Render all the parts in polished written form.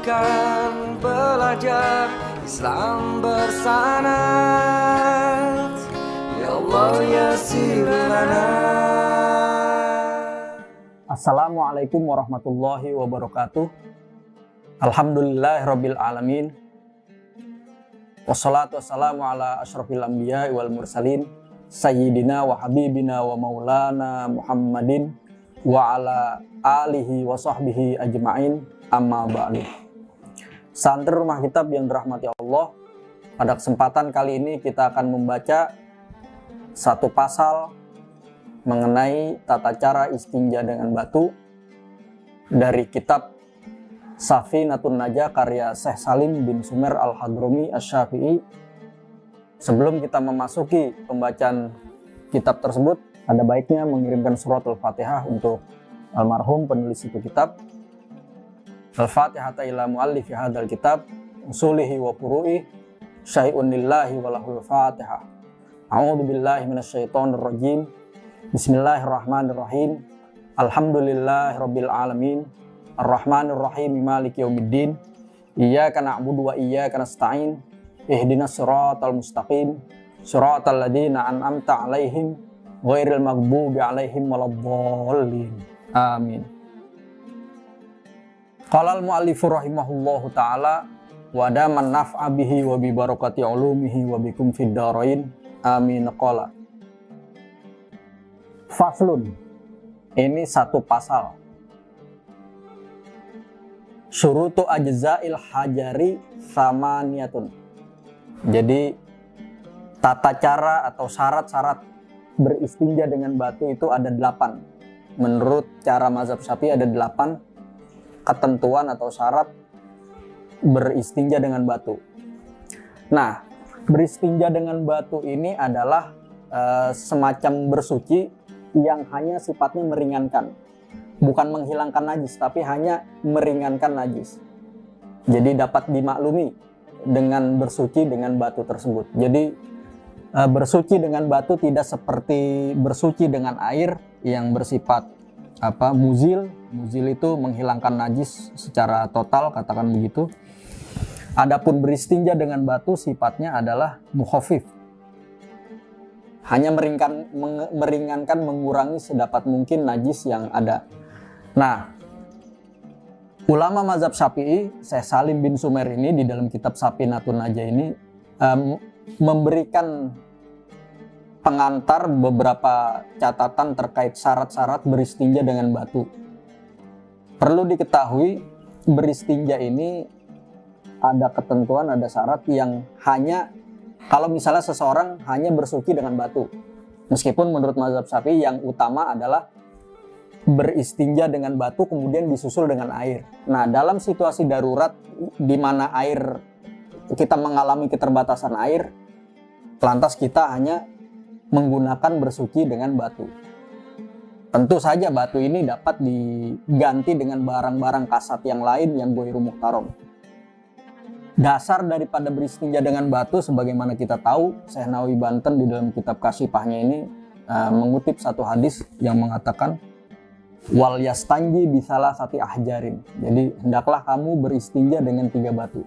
akan belajar Islam bersanad. Ya Allah yassir lana. Assalamualaikum warahmatullahi wabarakatuh. Alhamdulillahirabbil alamin. Wassalatu wassalamu ala asyrafil anbiya'i wal mursalin sayyidina wa habibina wa maulana Muhammadin wa ala alihi wa sahbihi ajma'in, amma ba'du. Santri Rumah Kitab yang dirahmati Allah, pada kesempatan kali ini kita akan membaca satu pasal mengenai tata cara istinja dengan batu dari kitab Safinatun Najah karya Syekh Salim bin Sumer Al-Hadrami Asy-Syafi'i. Sebelum kita memasuki pembacaan kitab tersebut, ada baiknya mengirimkan surat Al-Fatihah untuk almarhum penulis itu kitab. Al-Fatihah ila muallifi hadzal kitab usulihi wa furu'i syai'un lillahi wa lahul Fatihah. A'udzu billahi minasyaitonir rajim. Bismillahirrahmanirrahim. Alhamdulillahirabbil alamin. Ar-Rahmanir Rahim Maliki Yaumiddin. Iyyaka na'budu wa iyyaka nasta'in. Ihdinas siratal mustaqim. Siratal ladzina an'amta 'alaihim ghairil maghdubi 'alaihim waladdallin. Amin. Qala al-mu'allif rahimahullahu taala wa daman naf'a bihi wa bi barakati ulumihi wa bikum fid dharain. Amin. Qala. Faslun. Ini satu pasal. Syurutu ajza'il hajari samaniyatun. Jadi tata cara atau syarat-syarat beristinja dengan batu itu ada 8. Menurut cara mazhab Syafi'i ada 8 ketentuan atau syarat beristinja dengan batu. Nah, beristinja dengan batu ini adalah semacam bersuci yang hanya sifatnya meringankan. Bukan menghilangkan najis, tapi hanya meringankan najis. Jadi dapat dimaklumi dengan bersuci dengan batu tersebut. Jadi bersuci dengan batu tidak seperti bersuci dengan air yang bersifat muzil. Muzil itu menghilangkan najis secara total, katakan begitu. Adapun beristinja dengan batu sifatnya adalah mukhafif. Hanya meringankan, mengurangi sedapat mungkin najis yang ada. Nah, ulama mazhab Syafi'i, Syekh Salim bin Sumer ini di dalam kitab Safinatun Najah ini memberikan pengantar beberapa catatan terkait syarat-syarat beristinja dengan batu. Perlu diketahui, beristinja ini ada ketentuan, ada syarat yang hanya kalau misalnya seseorang hanya bersuci dengan batu. Meskipun menurut mazhab Syafi'i yang utama adalah beristinja dengan batu kemudian disusul dengan air. Nah, dalam situasi darurat di mana air kita mengalami keterbatasan air, lantas kita hanya menggunakan bersuci dengan batu. Tentu saja batu ini dapat diganti dengan barang-barang kasat yang lain yang ghairu muhtaram. Dasar daripada beristinja dengan batu sebagaimana kita tahu, Syekh Nawawi Banten di dalam kitab Kasyifahnya ini mengutip satu hadis yang mengatakan wal yastanji bisalah sati ahjarin. Jadi hendaklah kamu beristinja dengan 3 batu.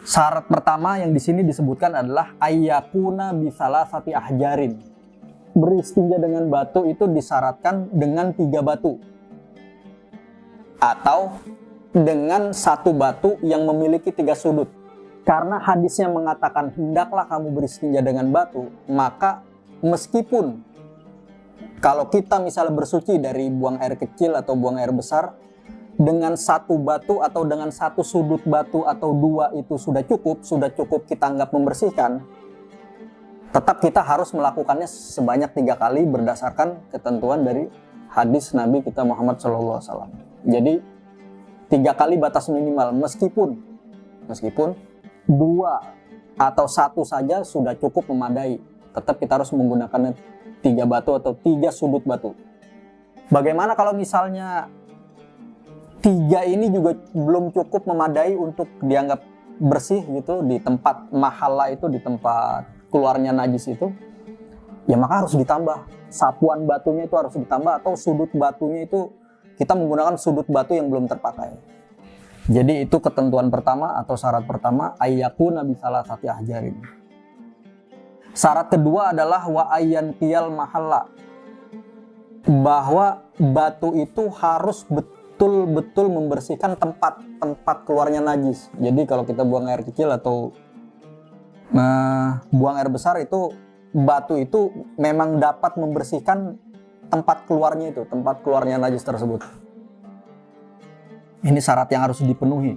Syarat pertama yang di sini disebutkan adalah ayyakuna bisalah sati ahjarin. Beristinja dengan batu itu disyaratkan dengan 3 batu atau dengan 1 batu yang memiliki 3 sudut. Karena hadisnya mengatakan hendaklah kamu beristinja dengan batu, maka meskipun kalau kita misalnya bersuci dari buang air kecil atau buang air besar, dengan 1 batu atau dengan 1 sudut batu atau 2 itu sudah cukup kita anggap membersihkan, tetap kita harus melakukannya sebanyak 3 kali berdasarkan ketentuan dari hadis Nabi kita Muhammad SAW. Jadi 3 kali batas minimal, meskipun 2 atau 1 saja sudah cukup memadai, tetap kita harus menggunakan 3 batu atau 3 sudut batu. Bagaimana kalau misalnya 3 ini juga belum cukup memadai untuk dianggap bersih gitu di tempat mahala itu, di tempat keluarnya najis itu? Ya maka harus ditambah. Sapuan batunya itu harus ditambah atau sudut batunya itu kita menggunakan sudut batu yang belum terpakai. Jadi itu ketentuan pertama atau syarat pertama, ayyakuna bisalasati ahjarin. Syarat kedua adalah wa ayyanqiyal mahalla, bahwa batu itu harus betul-betul membersihkan tempat keluarnya najis. Jadi kalau kita buang air kecil atau buang air besar, itu batu itu memang dapat membersihkan tempat keluarnya najis tersebut. Ini syarat yang harus dipenuhi.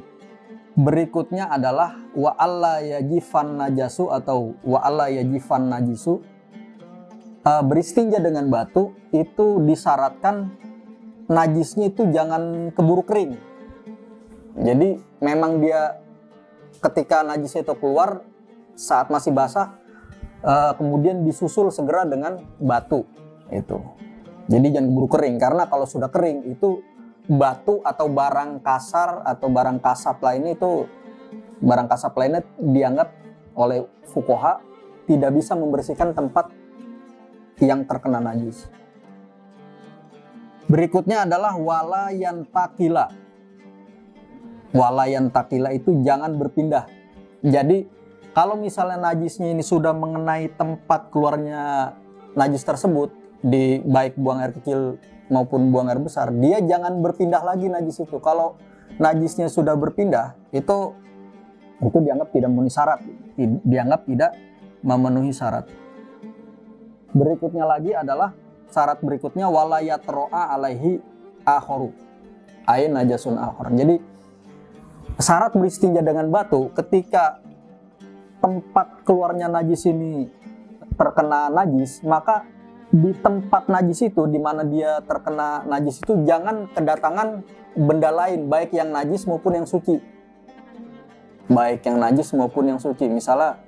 Berikutnya adalah wa alla yajifan najasu atau wa alla yajifan najisu. Beristinja dengan batu itu disyaratkan najisnya itu jangan keburu kering. Jadi memang dia ketika najisnya itu keluar saat masih basah, kemudian disusul segera dengan batu itu. Jadi jangan keburu kering, karena kalau sudah kering itu batu atau barang kasar atau barang kasat lainnya dianggap oleh fuqaha tidak bisa membersihkan tempat yang terkena najis. Berikutnya adalah walayan takila. Walayan takila itu jangan berpindah. Jadi kalau misalnya najisnya ini sudah mengenai tempat keluarnya najis tersebut, di baik buang air kecil maupun buang air besar, dia jangan berpindah lagi najis itu. Kalau najisnya sudah berpindah, itu dianggap tidak memenuhi syarat, dianggap tidak memenuhi syarat. Berikutnya lagi adalah syarat berikutnya walayat ro'a alaihi akhoru ay najasun akhor. Jadi syarat beristinja dengan batu ketika tempat keluarnya najis ini terkena najis, maka di tempat najis itu, di mana dia terkena najis itu, jangan kedatangan benda lain, baik yang najis maupun yang suci. Baik yang najis maupun yang suci. Misalnya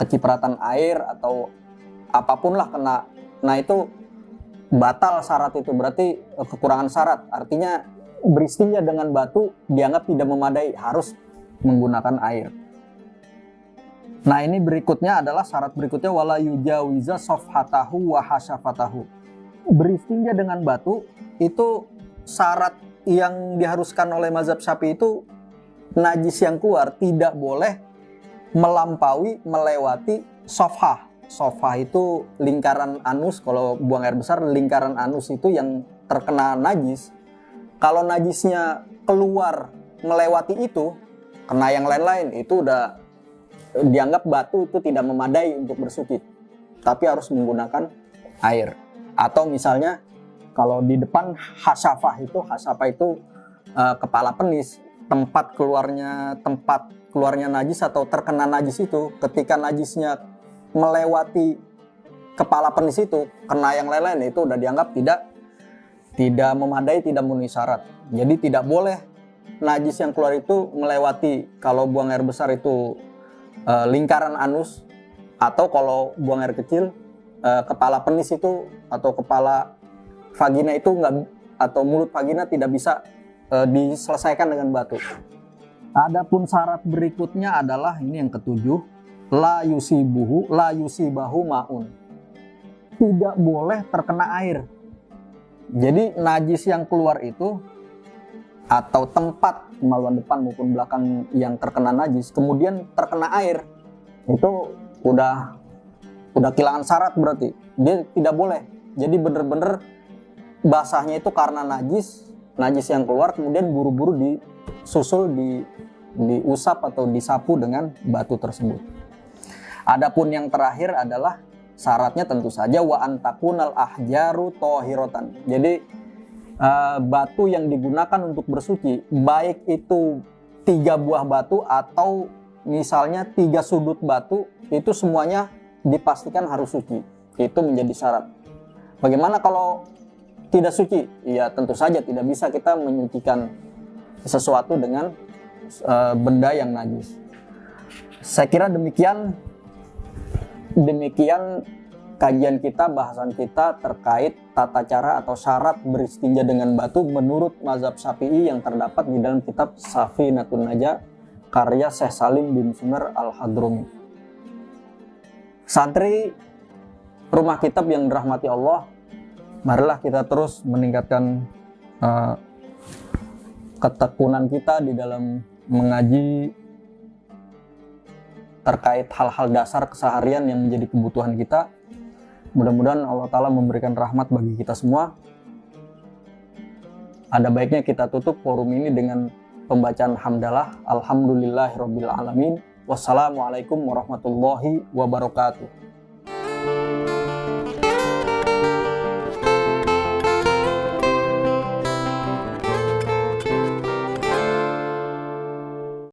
kecipratan air atau apapun lah kena. Nah itu batal syarat itu, berarti kekurangan syarat. Artinya beristinja dengan batu dianggap tidak memadai, harus menggunakan air. Nah ini berikutnya adalah syarat berikutnya wala yujawiza sofhatahu wa hasyafatahu. Beristinja dengan batu itu syarat yang diharuskan oleh mazhab Syafi'i itu najis yang keluar tidak boleh melewati sofhah. Sofhah itu lingkaran anus, kalau buang air besar lingkaran anus itu yang terkena najis. Kalau najisnya keluar melewati itu, kena yang lain-lain, itu udah dianggap batu itu tidak memadai untuk bersuci, tapi harus menggunakan air. Atau misalnya kalau di depan hasyafah itu kepala penis, tempat keluarnya najis atau terkena najis itu, ketika najisnya melewati kepala penis itu, kena yang lain-lain, itu udah dianggap tidak memadai, tidak memenuhi syarat. Jadi tidak boleh najis yang keluar itu melewati, kalau buang air besar itu lingkaran anus, atau kalau buang air kecil kepala penis itu atau kepala vagina itu enggak, atau mulut vagina tidak bisa diselesaikan dengan batu. Adapun syarat berikutnya adalah ini yang ketujuh, la yusibahu maun. Tidak boleh terkena air. Jadi najis yang keluar itu atau tempat kemaluan depan maupun belakang yang terkena najis kemudian terkena air, itu udah kehilangan syarat, berarti dia tidak boleh. Jadi bener-bener basahnya itu karena najis yang keluar, kemudian buru-buru disusul, diusap atau disapu dengan batu tersebut. Adapun yang terakhir adalah syaratnya tentu saja wa antakunal ahjaru tohirotan. Jadi batu yang digunakan untuk bersuci, baik itu 3 buah batu atau misalnya 3 sudut batu, itu semuanya dipastikan harus suci. Itu menjadi syarat. Bagaimana kalau tidak suci? Ya tentu saja tidak bisa kita menyucikan sesuatu dengan benda yang najis. Saya kira demikian kajian kita, bahasan kita terkait tata cara atau syarat beristinja dengan batu menurut mazhab Syafi'i yang terdapat di dalam kitab Safinatun Najah karya Syekh Salim bin Sumer Al-Hadrumi. Santri rumah kitab yang dirahmati Allah, marilah kita terus meningkatkan ketekunan kita di dalam mengaji terkait hal-hal dasar keseharian yang menjadi kebutuhan kita. Mudah-mudahan Allah Ta'ala memberikan rahmat bagi kita semua. Ada baiknya kita tutup forum ini dengan pembacaan hamdalah. Alhamdulillahirabbil alamin. Wassalamualaikum warahmatullahi wabarakatuh.